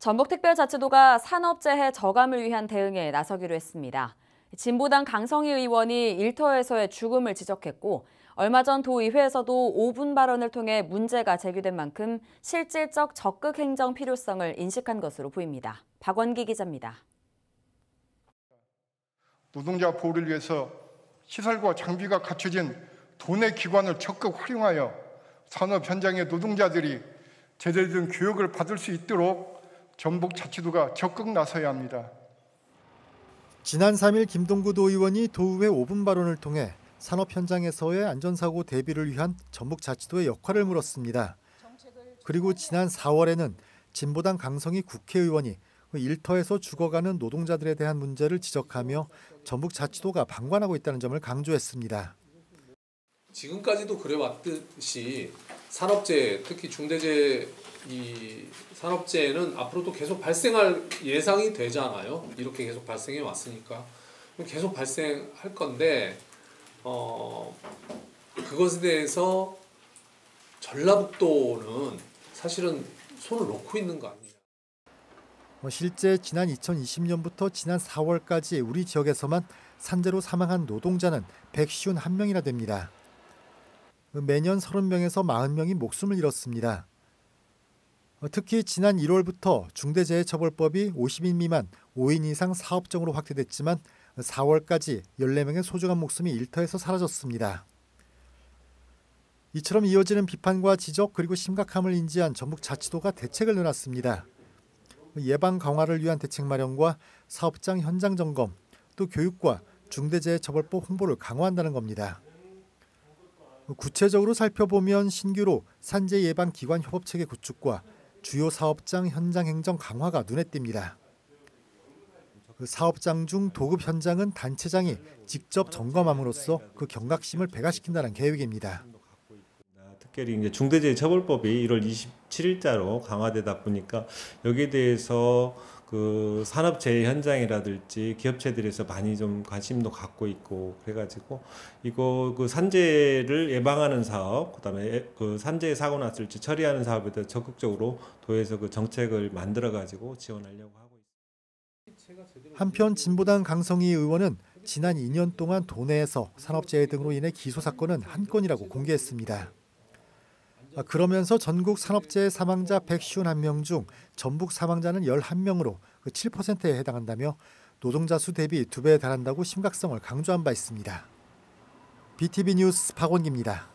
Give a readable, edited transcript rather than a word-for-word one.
전북특별자치도가 산업재해 저감을 위한 대응에 나서기로 했습니다. 진보당 강성희 의원이 일터에서의 죽음을 지적했고 얼마 전 도의회에서도 5분 발언을 통해 문제가 제기된 만큼 실질적 적극 행정 필요성을 인식한 것으로 보입니다. 박원기 기자입니다. 노동자 보호를 위해서 시설과 장비가 갖춰진 도내 기관을 적극 활용하여 산업 현장의 노동자들이 제대로 된 교육을 받을 수 있도록 전북자치도가 적극 나서야 합니다. 지난 3일 김동구 도의원이 도의회 5분 발언을 통해 산업 현장에서의 안전사고 대비를 위한 전북자치도의 역할을 물었습니다. 그리고 지난 4월에는 진보당 강성희 국회의원이 일터에서 죽어가는 노동자들에 대한 문제를 지적하며 전북자치도가 방관하고 있다는 점을 강조했습니다. 지금까지도 그래왔듯이 산업재해, 특히 중대재해 산업재해는 앞으로도 계속 발생할 예상이 되잖아요. 이렇게 계속 발생해 왔으니까 계속 발생할 건데 그것에 대해서 전라북도는 사실은 손을 놓고 있는 거 아니냐. 실제 지난 2020년부터 지난 4월까지 우리 지역에서만 산재로 사망한 노동자는 151명이나 됩니다. 매년 30명에서 40명이 목숨을 잃었습니다. 특히 지난 1월부터 중대재해처벌법이 50인 미만 5인 이상 사업장으로 확대됐지만 4월까지 14명의 소중한 목숨이 일터에서 사라졌습니다. 이처럼 이어지는 비판과 지적 그리고 심각함을 인지한 전북자치도가 대책을 내놨습니다. 예방 강화를 위한 대책 마련과 사업장 현장 점검, 또 교육과 중대재해처벌법 홍보를 강화한다는 겁니다. 구체적으로 살펴보면 신규로 산재 예방 기관 협업체계 구축과 주요 사업장 현장 행정 강화가 눈에 띕니다. 사업장 중 도급 현장은 단체장이 직접 점검함으로써 그 경각심을 배가시킨다는 계획입니다. 특별히 이제 중대재해처벌법이 1월 27일자로 강화되다 보니까 여기에 대해서 그 산업재해 현장이라든지 기업체들에서 많이 좀 관심도 갖고 있고 그래가지고 이거 그 산재를 예방하는 사업, 그다음에 그 산재 사고 났을 때 처리하는 사업에 대해 적극적으로 도에서 그 정책을 만들어가지고 지원하려고 하고 있습니다. 한편 진보당 강성희 의원은 지난 2년 동안 도내에서 산업재해 등으로 인해 기소 사건은 한 건이라고 공개했습니다. 그러면서 전국 산업재해 사망자 151명 중 전북 사망자는 11명으로 7%에 해당한다며 노동자 수 대비 2배에 달한다고 심각성을 강조한 바 있습니다. BTV 뉴스 박원기입니다.